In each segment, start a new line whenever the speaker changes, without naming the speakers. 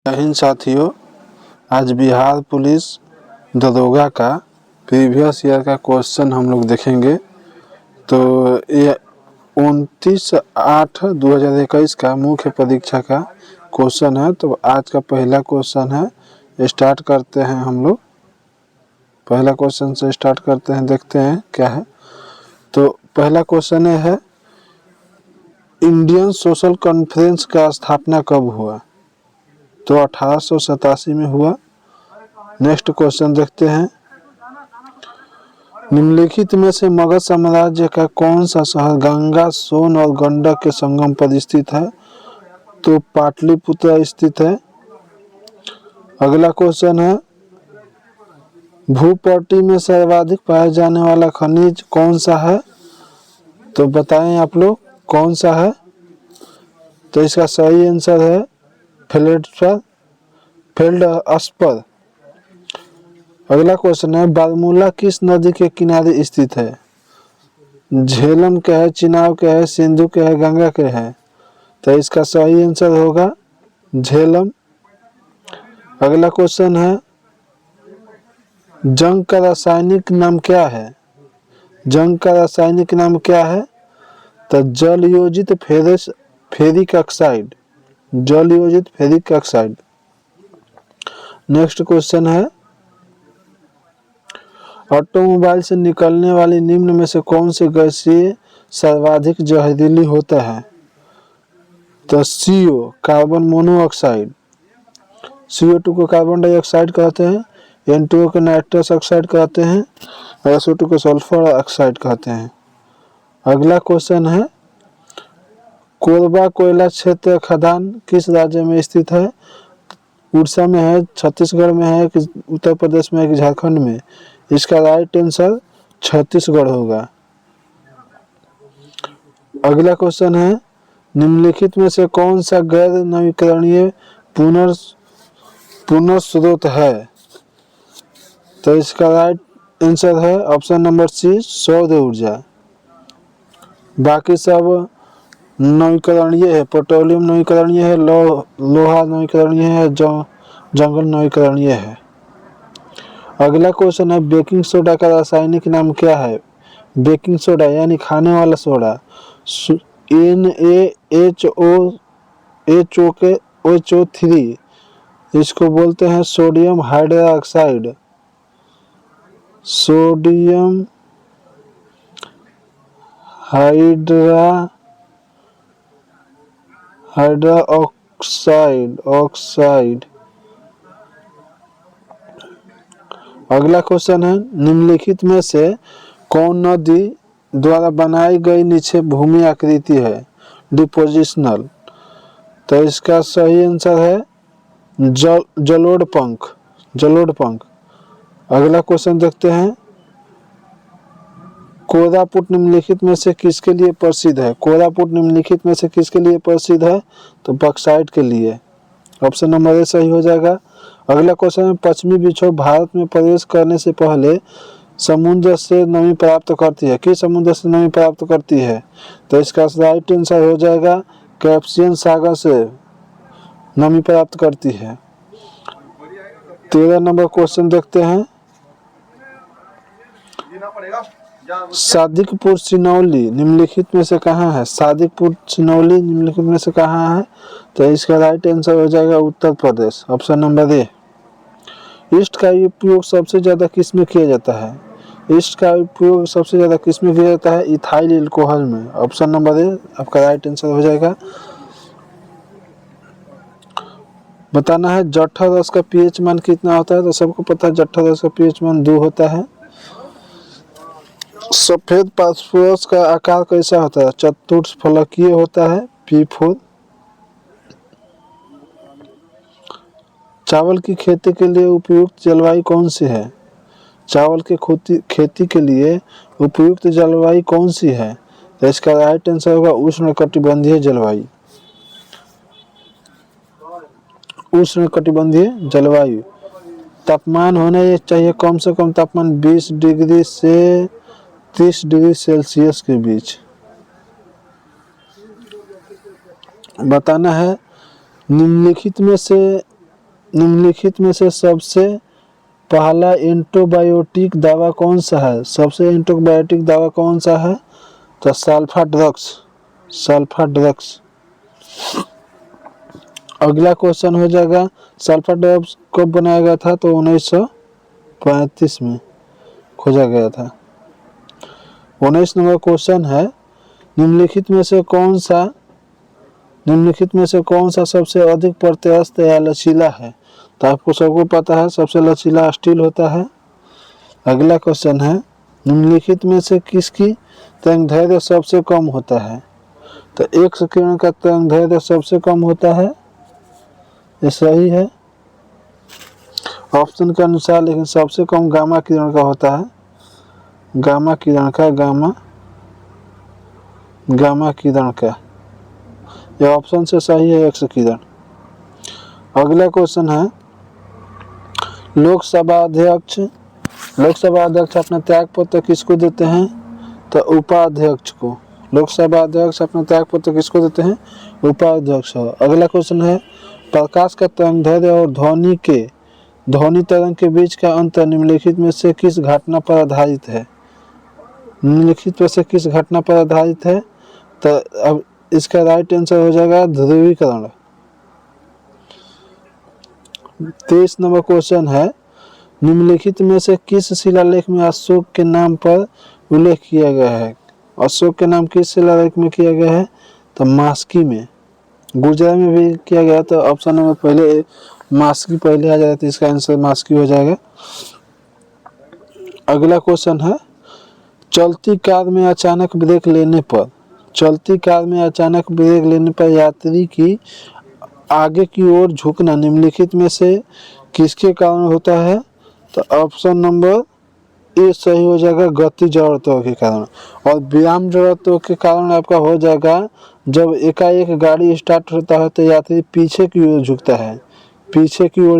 जय हिंद साथियों। आज बिहार पुलिस दरोगा का प्रीवियस ईयर का क्वेश्चन हम लोग देखेंगे। तो ये 29/8/2021 का मुख्य परीक्षा का क्वेश्चन है। तो आज का पहला क्वेश्चन है, स्टार्ट करते हैं हम लोग। पहला क्वेश्चन से स्टार्ट करते हैं, देखते हैं क्या है। तो पहला क्वेश्चन है, इंडियन सोशल कॉन्फ्रेंस का स्थापना कब हुआ? तो 1887 में हुआ। नेक्स्ट क्वेश्चन देखते हैं, निम्नलिखित में से मगध साम्राज्य का कौन सा शहर गंगा, सोन और गंडक के संगम पर स्थित है? तो पाटलिपुत्र स्थित है। अगला क्वेश्चन है, भूपट्टी में सर्वाधिक पाया जाने वाला खनिज कौन सा है? तो बताएं आप लोग कौन सा है। तो इसका सही आंसर है फेल्डस्पर। अगला क्वेश्चन है, बारमूला किस नदी के किनारे स्थित है? झेलम के है, चिनाब के है, सिंधु के है, गंगा के है? तो इसका सही आंसर होगा झेलम। अगला क्वेश्चन है, जंग का रासायनिक नाम क्या है? जंग का रासायनिक नाम क्या है? तो जल योजित फेरिक ऑक्साइड। जल योजित फेरिक ऑक्साइड। नेक्स्ट क्वेश्चन है, ऑटोमोबाइल से निकलने वाली निम्न में से कौन से गैसीय सर्वाधिक जहरीली होता है? तो CO कार्बन मोनोऑक्साइड। CO2 को कार्बन डाइऑक्साइड कहते हैं, N2O को नाइट्रस ऑक्साइड कहते हैं, SO2 को सल्फर ऑक्साइड कहते हैं। अगला क्वेश्चन है, कोरबा कोयला क्षेत्र खदान किस राज्य में स्थित है? उड़ीसा में है, छत्तीसगढ़ में है, कि उत्तर प्रदेश में है, कि झारखंड में? इसका राइट आंसर छत्तीसगढ़ होगा। अगला क्वेश्चन है, निम्नलिखित में से कौन सा गैर नवीकरणीय पुनर्स्रोत है? तो इसका राइट आंसर है ऑप्शन नंबर C, सौर ऊर्जा। बाकी सब नवीकरणीय है, पेट्रोलियम नवीकरणीय है, लोहा नवीकरणीय है, जंगल नवीकरणीय है। अगला क्वेश्चन है, बेकिंग सोडा का रासायनिक नाम क्या है? बेकिंग सोडा यानी खाने वाला सोडा, NaHO3, इसको बोलते हैं सोडियम हाइड्रोक्साइड। Sodium oxide. अगला क्वेश्चन है, निम्नलिखित में से कौन नदी द्वारा बनाई गई निक्षेप भूमि आकृति है? डिपोजिशनल। तो इसका सही आंसर है जलोढ़ पंख। अगला क्वेश्चन देखते हैं, कोरापुट निम्नलिखित में से किसके लिए प्रसिद्ध है? कोरापुट निम्नलिखित में से किसके लिए प्रसिद्ध है? तो बॉक्साइट के लिए। ऑप्शन नंबर A सही हो जाएगा। अगला क्वेश्चन है, पश्चिमी विक्षोभ भारत में प्रवेश करने से पहले समुद्र से नमी प्राप्त करती है? किस समुद्र से नमी प्राप्त करती है? तो इसका राइट आंसर हो जाएगा कैस्पियन सागर से नमी प्राप्त करती है। 13 नंबर क्वेश्चन देखते हैं, सादिकपुर सिनौली निम्नलिखित में से कहाँ है? सादिकपुर सिनौली निम्नलिखित में से कहाँ है? तो इसका राइट आंसर हो जाएगा Uttar Pradesh. Option number A। Yeast का उपयोग सबसे ज्यादा किस में किया जाता है? ईस्ट का उपयोग सबसे ज्यादा किस में किया जाता है? इथाइल एल्कोहल में। ऑप्शन नंबर A आपका राइट आंसर हो जाएगा। बताना है जट्ठा रस का pH मान कितना होता है? तो सबको पता है जट्ठा रस का pH मान 2 होता है। सफेद फास्फोरस का आकार कैसा होता है? चतुष्फलकीय होता है, P4। चावल की खेती के लिए उपयुक्त जलवायु कौन सी है? चावल की खेती के लिए उपयुक्त जलवायु कौन सी है? तो इसका राइट आंसर होगा उष्णकटिबंधीय जलवायु। उष्णकटिबंधीय जलवायु। तापमान होना चाहिए कम से कम तापमान 20 डिग्री से 30 डिग्री सेल्सियस के बीच। बताना है निम्नलिखित में से निम्नलिखित में से सबसे पहला एंटीबायोटिक दवा कौन सा है? सबसे एंटीबायोटिक दवा कौन सा है? तो सल्फा ड्रग्स। Sulfa drugs. अगला क्वेश्चन हो जाएगा, सल्फा ड्रग्स कब बनाया गया था? तो 1935 में खोजा गया था। 19 नंबर क्वेश्चन है, निम्नलिखित में से कौन सा सबसे अधिक प्रत्यास्थ या लचीला है? तो आपको सबको पता है सबसे लचीला स्टील होता है। अगला क्वेश्चन है, निम्नलिखित में से किसकी तरंगदैर्घ्य सबसे कम होता है? तो एक्स किरण का तरंगदैर्घ्य सबसे कम होता है, ये सही है ऑप्शन के अनुसार, लेकिन सबसे कम गामा किरण का होता है। गामा किरण का यह ऑप्शन से सही है, एक्स किरण। अगला क्वेश्चन है, लोकसभा अध्यक्ष अपना त्याग पत्र किसको देते हैं? तो उपाध्यक्ष को। लोकसभा अध्यक्ष अपना त्याग पत्र किसको देते हैं? उपाध्यक्ष। अगला क्वेश्चन है, प्रकाश का तरंगदैर्घ्य और ध्वनि तरंग के बीच का अंतर निम्नलिखित में से किस घटना पर आधारित है? निम्नलिखित में से किस घटना पर आधारित है? तो अब इसका राइट आंसर हो जाएगा ध्रुवीकरण। 23 नंबर क्वेश्चन है, निम्नलिखित में से किस शिलालेख में अशोक के नाम पर उल्लेख किया गया है? अशोक के नाम किस शिलालेख में किया गया है? तो मास्की में। गुजरात में भी किया गया, तो ऑप्शन नंबर पहले मास्की पहले आ जाएगा, तो इसका आंसर मास्की हो जाएगा। अगला क्वेश्चन है, चलती कार में अचानक ब्रेक लेने पर यात्री की आगे की ओर झुकना निम्नलिखित में से किसके कारण होता है? तो ऑप्शन नंबर ए सही हो जाएगा, गति जड़त्व के कारण। और विराम जड़त्व के कारण आपका हो जाएगा जब एकाएक गाड़ी स्टार्ट होता है तो यात्री पीछे की ओर झुकता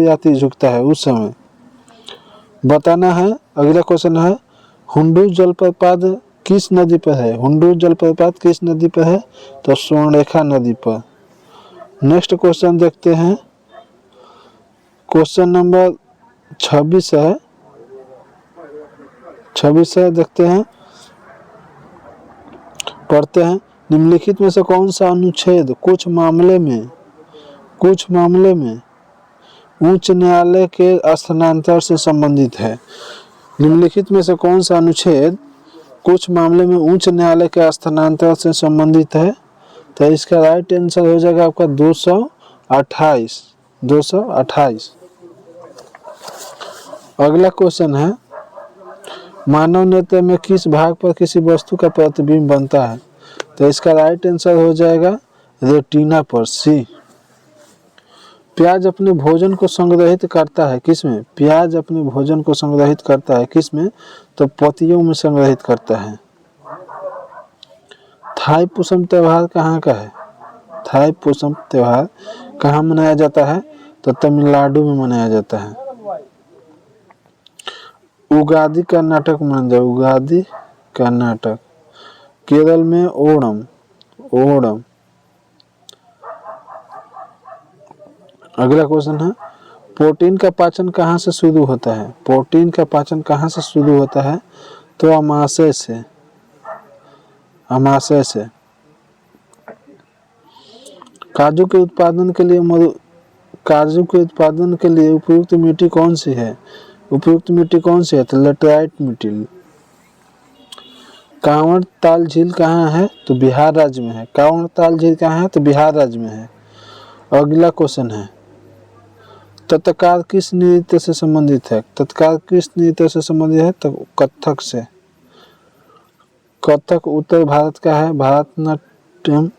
यात्री झुकता है, उस समय बताना है। अगला क्वेश्चन है, हुंडू जलप्रपात किस नदी पर है? तो स्वर्णरेखा नदी पर। नेक्स्ट क्वेश्चन देखते हैं, क्वेश्चन नंबर 26 है, देखते हैं, पढ़ते हैं। निम्नलिखित में से कौन सा अनुच्छेद कुछ मामले में उच्च न्यायालय के स्थानांतर से संबंधित है? निम्नलिखित में से कौन सा अनुच्छेद कुछ मामले में उच्च न्यायालय के स्थानांतर से संबंधित है? तो इसका राइट आंसर हो जाएगा आपका 228। अगला क्वेश्चन है, मानव नेत्र में किस भाग पर किसी वस्तु का प्रतिबिंब बनता है? तो इसका राइट आंसर हो जाएगा रेटिना पर, सी। प्याज अपने भोजन को संग्रहित करता है किसमें? तो पतियों में संग्रहित करता है। थाईपुसम त्योहार कहाँ का है? कहाँ मनाया जाता है? तो तमिलनाडु में मनाया जाता है। उगादि कर्नाटक केरल में ओणम। अगला क्वेश्चन है, प्रोटीन का पाचन कहाँ से शुरू होता है? तो अमाशय से। काजू के उत्पादन के लिए उपयुक्त मिट्टी कौन सी है? तो लेटराइट मिट्टी। कांवड़ ताल झील कहाँ है? तो बिहार राज्य में है। अगला क्वेश्चन है, तत्कार किस नृत्य से संबंधित है? तो कथक से। कथक उत्तर भारत का है, भारतनाट्यम।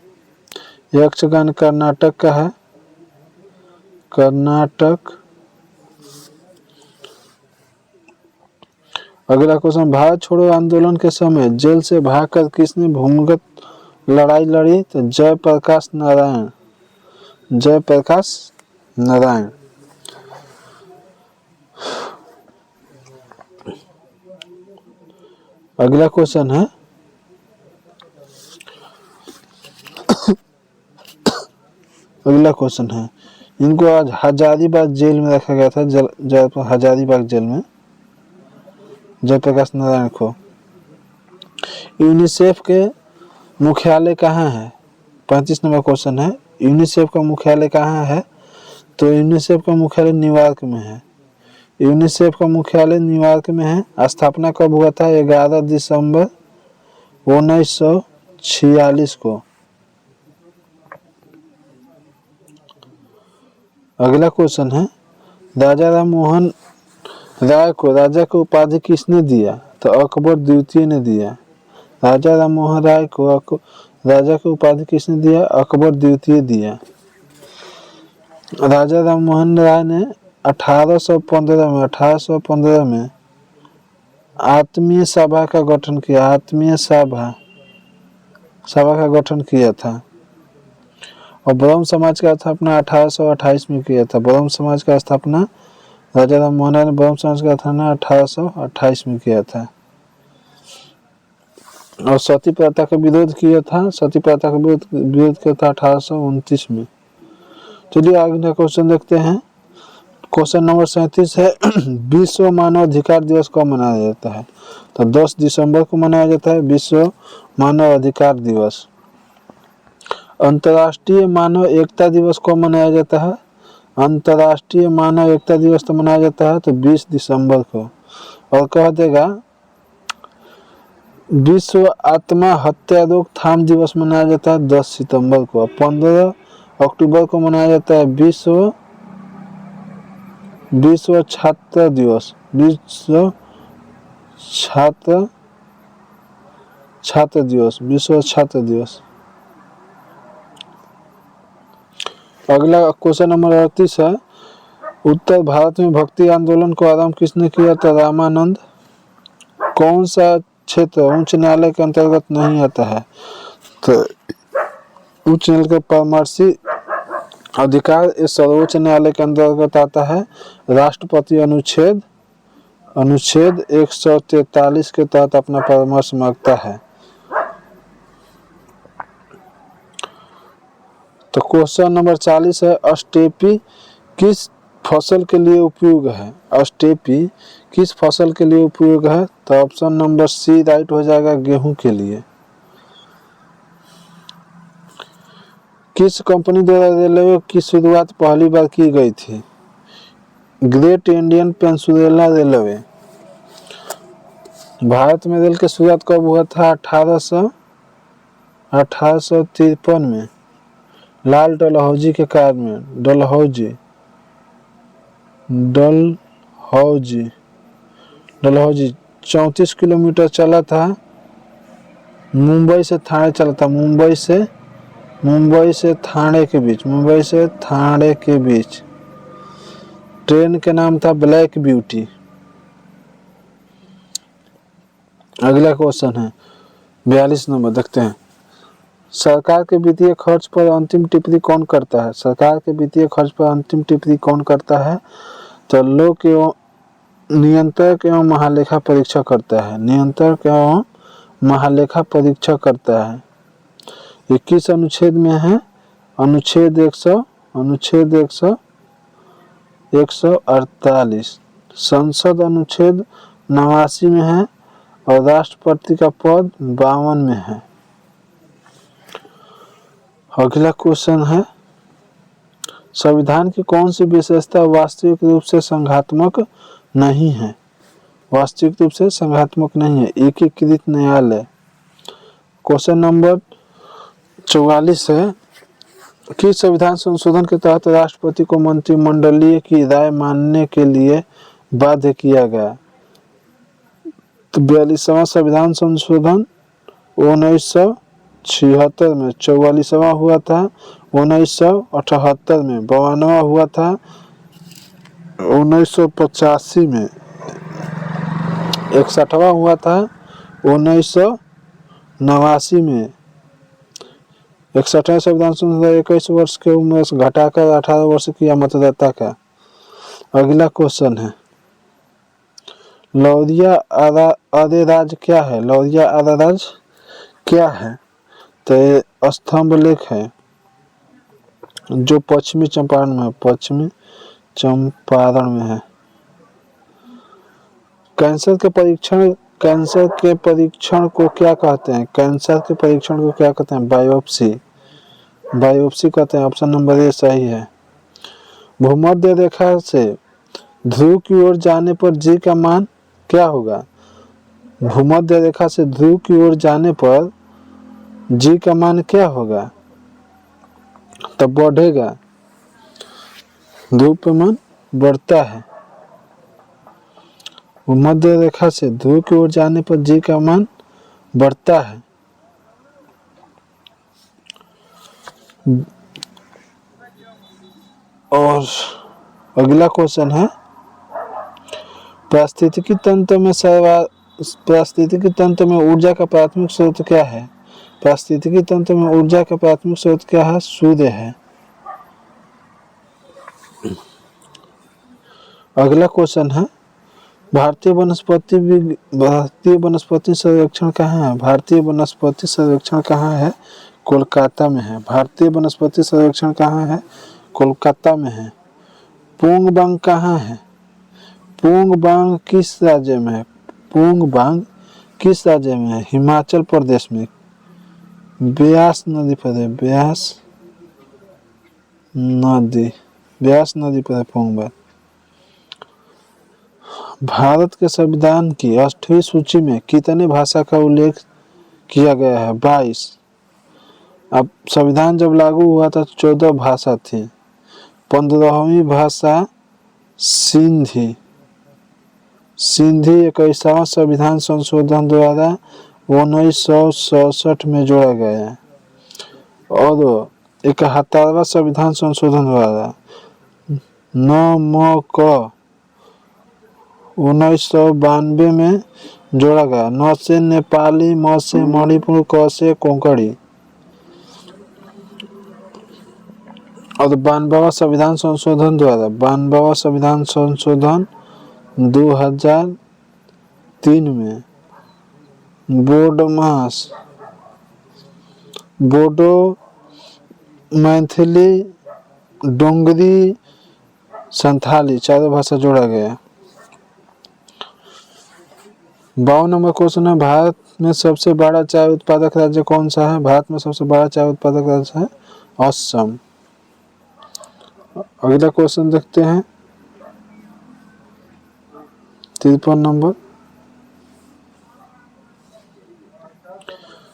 यक्षगान कर्नाटक का है, अगला क्वेश्चन, भारत छोड़ो आंदोलन के समय जेल से भागकर किसने भूमिगत लड़ाई लड़ी? तो जयप्रकाश नारायण। अगला क्वेश्चन है, इनको आज हजारीबाग जेल में रखा गया था, जयपुर हजारीबाग जेल में, जयप्रकाश नारायण को। यूनिसेफ के मुख्यालय कहाँ है? 35 नंबर क्वेश्चन है, यूनिसेफ का मुख्यालय कहाँ है? तो यूनिसेफ का मुख्यालय न्यूयॉर्क में है। यूनिसेफ का मुख्यालय न्यूयॉर्क में है। स्थापना कब हुआ था? 11 दिसंबर 1946 को। अगला क्वेश्चन है, राजा राम मोहन राय को राजा की उपाधि किसने दिया? तो अकबर द्वितीय ने दिया। राजा राम मोहन राय को राजा की उपाधि किसने दिया? अकबर द्वितीय दिया। राजा राम मोहन राय ने 1815 में आत्मीय सभा का गठन किया। आत्मीय सभा का गठन किया था। और ब्रह्म समाज का स्थापना 1828 में किया था। ब्रह्म समाज का स्थापना राजा राम मोहन राय ने ब्रह्म समाज का स्थापना 1828 में किया था। और सती प्रथा का विरोध किया था। सती प्रथा का विरोध किया था 1829 में। चलिए आगे क्वेश्चन देखते हैं। क्वेश्चन नंबर 37 है, विश्व मानव अधिकार दिवस कब मनाया जाता है? तो 10 दिसंबर को मनाया जाता है विश्व मानव अधिकार दिवस। अंतर्राष्ट्रीय मानव एकता दिवस कब मनाया जाता है? अंतर्राष्ट्रीय मानव एकता दिवस तो मनाया जाता है तो 20 दिसंबर को। और कह देगा विश्व आत्मा हत्या रोकथाम दिवस मनाया जाता है 10 सितंबर को। 15 अक्टूबर को मनाया जाता है विश्व छात्र दिवस। विश्व छात्र दिवस। अगला क्वेश्चन नंबर 38 है, उत्तर भारत में भक्ति आंदोलन को आरंभ किसने किया था? रामानंद। कौन सा क्षेत्र उच्च न्यायालय के अंतर्गत नहीं आता है? तो उच्च न्यायालय का परामर्शी अधिकार इस सर्वोच्च न्यायालय के अंतर्गत आता है। राष्ट्रपति अनुच्छेद 143 के तहत अपना परामर्श मांगता है। तो क्वेश्चन नंबर 40 है, स्टेपी किस फसल के लिए उपयोग है? स्टेपी किस फसल के लिए उपयोग है? तो ऑप्शन नंबर सी राइट हो जाएगा, गेहूं के लिए। किस कंपनी द्वारा रेलवे की शुरुआत पहली बार की गई थी? Great Indian peninsula railway. Bharat में रेल की शुरुआत कब हुआ था? 1853 में लाल डलहौजी के काल में। डलहौजी 34 किलोमीटर चला था। मुंबई से थाने चला था। मुंबई से थाने के बीच। ट्रेन के नाम था ब्लैक ब्यूटी। अगला क्वेश्चन है 42 नंबर, देखते हैं। सरकार के वित्तीय खर्च पर अंतिम टिप्पणी कौन करता है? सरकार के वित्तीय खर्च पर अंतिम टिप्पणी कौन करता है? तो लोक एवं नियंत्रक एवं महालेखा परीक्षक करता है। नियंत्रक एवं महालेखा परीक्षक करता है। 21 अनुच्छेद में है। अनुच्छेद 148। संसद अनुच्छेद 89 में है। और राष्ट्रपति का पद 52 में है। अगला क्वेश्चन है, संविधान की कौन सी विशेषता वास्तविक रूप से संघात्मक नहीं है? वास्तविक रूप से संघात्मक नहीं है। एकीकृत न्यायालय। क्वेश्चन नंबर 44 है कि संविधान संशोधन के तहत राष्ट्रपति को मंत्रिमंडलीय की राय मानने के लिए बाध्य किया गया। तो 42वां संविधान संशोधन 1976 में। 44वां हुआ था 1978 में। 52वां हुआ था 1985 में। 61वां हुआ था 1989 में। 61वां संविधान संशोधन 21 वर्ष के उम्र से घटाकर 18 वर्ष किया मतदाता का। अगला क्वेश्चन है, लौरिया अधिराज क्या है? लौरिया अधिराज क्या है? तो स्तंभ लेख है। जो पश्चिमी चंपारण में है, पश्चिमी चंपारण में है। कैंसर के परीक्षण को क्या कहते हैं? कैंसर के परीक्षण को क्या कहते हैं? बायोप्सी। बायोप्सी कहते हैं। ऑप्शन नंबर ए सही है। भूमध्य रेखा से ध्रुव की ओर जाने पर जी का मान क्या होगा? भूमध्य रेखा से ध्रुव की ओर जाने पर जी का मान क्या होगा? तब बढ़ेगा। ध्रुव पे मान बढ़ता है। भूमध्य रेखा से ध्रुव की ओर जाने पर जी का मान बढ़ता है। और अगला क्वेश्चन है, पारिस्थितिकी तंत्र में ऊर्जा का प्राथमिक स्रोत क्या है? पारिस्थितिकी तंत्र में ऊर्जा का प्राथमिक स्रोत क्या है? सूर्य है। अगला क्वेश्चन है, भारतीय वनस्पति सर्वेक्षण कहाँ है? भारतीय वनस्पति सर्वेक्षण कहाँ है? कोलकाता में है। भारतीय वनस्पति सर्वेक्षण कहाँ है? कोलकाता में है। पोंग बांग कहाँ है? पोंग बांग किस राज्य में है? पोंग बांग किस राज्य में है? हिमाचल प्रदेश में। ब्यास नदी पर है। ब्यास नदी पर है पोंग बांग। भारत के संविधान की 8वीं सूची में कितने भाषा का उल्लेख किया गया है? 22। अब संविधान जब लागू हुआ था 14 भाषा थी। 15वीं भाषा सिंधी। 21वां संविधान संशोधन द्वारा 1967 में जोड़ा गया है। और 71वां संविधान संशोधन द्वारा 1992 में जोड़ा गया। 9 से नेपाली, म से मणिपुर, क से कोंकणी। और 92वां संविधान संशोधन द्वारा 2003 में बोडो, मैथिली, डोंगरी, संथाली चारों भाषा जोड़ा गया। 52 नंबर क्वेश्चन है, भारत में सबसे बड़ा चाय उत्पादक राज्य कौन सा है? भारत में सबसे बड़ा चाय उत्पादक राज्य है असम। अगला क्वेश्चन देखते हैं, 53 नंबर,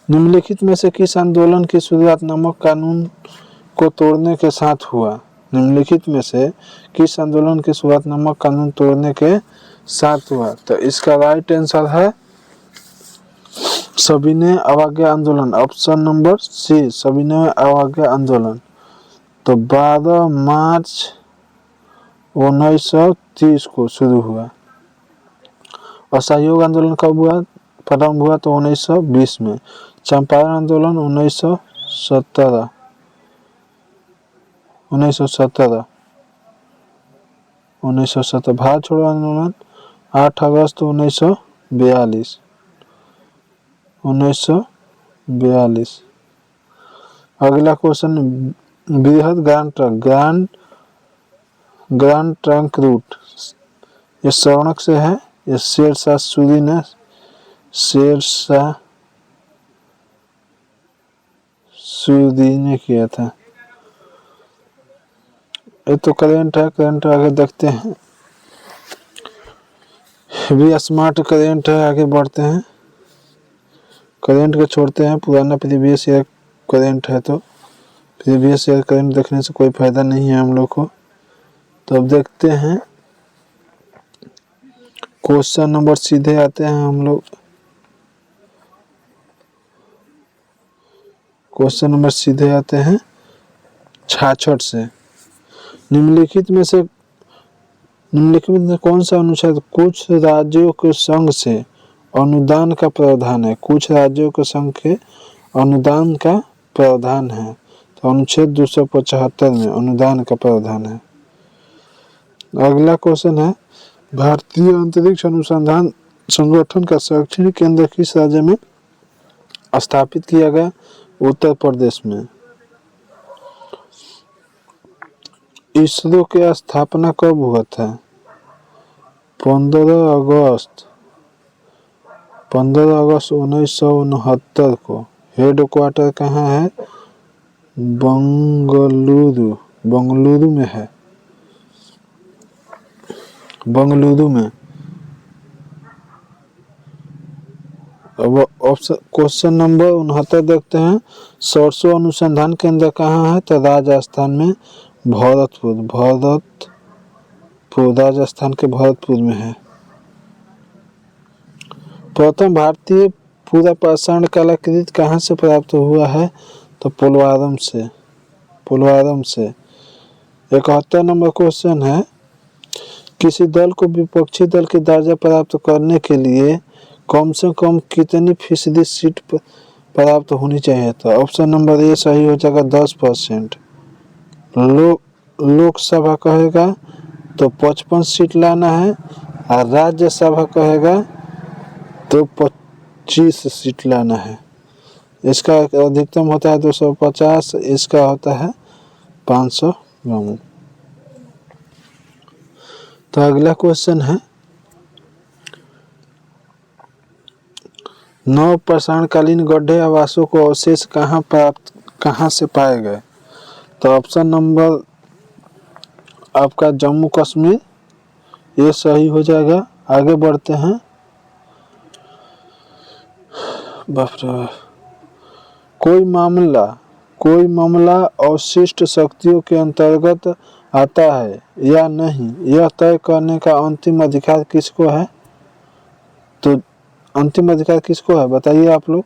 निम्नलिखित में से किस आंदोलन की शुरुआत नमक कानून को तोड़ने के साथ हुआ? निम्नलिखित में से किस आंदोलन की शुरुआत नमक कानून तोड़ने के साथ हुआ? तो इसका राइट आंसर है सविनय अवज्ञा आंदोलन। ऑप्शन नंबर सी, सविनय अवज्ञा आंदोलन। तो 12 मार्च 1930 को शुरू हुआ। असहयोग आंदोलन कब हुआ? प्रारंभ हुआ तो 1920 में। चंपारण आंदोलन 1917। 1917। भारत छोड़ो आंदोलन 8 अगस्त 1942। 1942। अगला क्वेश्चन, बृहद ग्रांड ट्रंक रूट ये स्वर्णक से है। ये शेरशाह सूरी ने किया था। ये तो करेंट है, करंट आगे देखते हैं। भी स्मार्ट करेंट है, आगे बढ़ते हैं। करेंट को छोड़ते हैं, पुराना प्रीवियस ईयर करेंट है तो प्रीवियस ईयर करेंट देखने से कोई फायदा नहीं है हम लोग को। तो अब देखते हैं क्वेश्चन नंबर, सीधे आते हैं हम लोग। क्वेश्चन नंबर सीधे आते हैं 66 से। निम्नलिखित में कौन सा अनुच्छेद कुछ राज्यों के संघ से अनुदान का प्रावधान है? कुछ राज्यों के संघ के अनुदान का प्रावधान है। तो अनुच्छेद 275 में अनुदान का प्रावधान है। अगला क्वेश्चन है, भारतीय अंतरिक्ष अनुसंधान संगठन का शैक्षणिक केंद्र किस राज्य में स्थापित किया गया? उत्तर प्रदेश में। इसरो की स्थापना कब हुआ था? 15 अगस्त 1969 को। हेडक्वार्टर कहाँ है? बंगलुरु में है, बंगलुरु में। अब ऑप्शन क्वेश्चन नंबर 69 देखते हैं। सरसों अनुसंधान केंद्र कहाँ है? तो राजस्थान में भरतपुर राजस्थान के भरतपुर में है। प्रथम भारतीय पूरा पाषाण कलाकृति कहाँ से प्राप्त हुआ है? तो पुलवारम से। 71 नंबर क्वेश्चन है, किसी दल को विपक्षी दल की दर्जा प्राप्त करने के लिए कम से कम कितनी फीसदी सीट प्राप्त होनी चाहिए? तो ऑप्शन नंबर ए सही हो जाएगा 10%। लोकसभा कहेगा तो 55 सीट लाना है, और राज्यसभा कहेगा तो 25 सीट लाना है। इसका अधिकतम होता है 250, इसका होता है 500। तो अगला क्वेश्चन है, नव पाषाणकालीन गड्ढे आवासों को अवशेष कहाँ से पाए गए? तो ऑप्शन नंबर आपका जम्मू कश्मीर, ये सही हो जाएगा। आगे बढ़ते हैं। कोई मामला अवशिष्ट शक्तियों के अंतर्गत आता है या नहीं, यह तय करने का अंतिम अधिकार किसको है? तो अंतिम अधिकार किसको है बताइए आप लोग?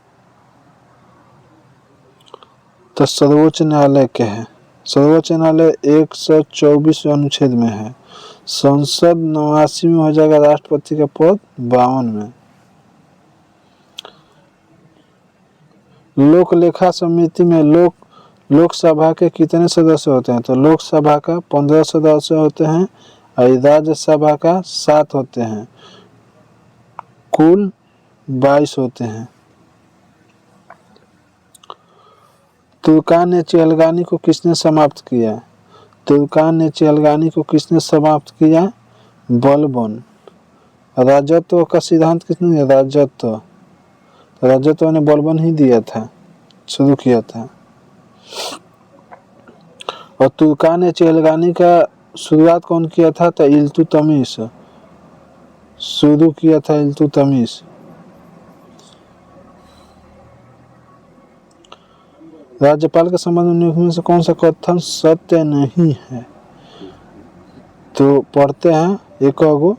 तो सर्वोच्च न्यायालय के है। सर्वोच्च न्यायालय 124 अनुच्छेद में है। संसद 89 में हो जाएगा। राष्ट्रपति का पद 52 में। लोक लेखा समिति में लोकसभा के कितने सदस्य होते हैं? तो लोकसभा का 15 सदस्य होते हैं, और राज्यसभा का 7 होते हैं, कुल 22 होते हैं। तुर्कान ने चिलगानी को किसने समाप्त किया? तुर्कान ने चिलगानी को किसने समाप्त किया? बलबन। राजत्व का सिद्धांत किसने दिया? राजत्व ने बलबन ही दिया था, शुरू किया था। और तुर्कान ने चिलगानी का शुरुआत कौन किया था? तो इल्तुतमिश शुरू किया था, इल्तुतमिश। राज्यपाल के संबंध में से कौन सा कथन सत्य नहीं है? तो पढ़ते हैं एक को।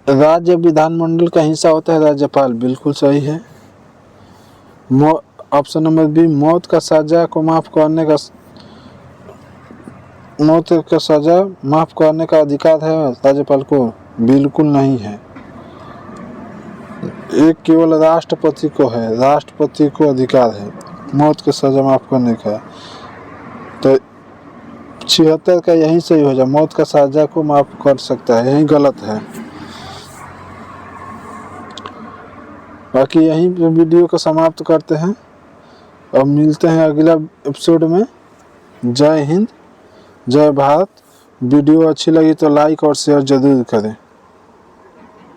राज्य विधानमंडल का हिस्सा होता है राज्यपाल, बिल्कुल सही है। ऑप्शन नंबर बी, मौत का सजा माफ करने का अधिकार है राज्यपाल को, बिल्कुल नहीं है। एक केवल राष्ट्रपति को है, राष्ट्रपति को अधिकार है मौत की सजा माफ करने का। तो 76 का यही सही हो जाए, मौत का सजा को माफ कर सकता है, यही गलत है। बाकी यहीं पे वीडियो को समाप्त करते हैं और मिलते हैं अगला एपिसोड में। जय हिंद, जय भारत। वीडियो अच्छी लगी तो लाइक और शेयर जरूर करें।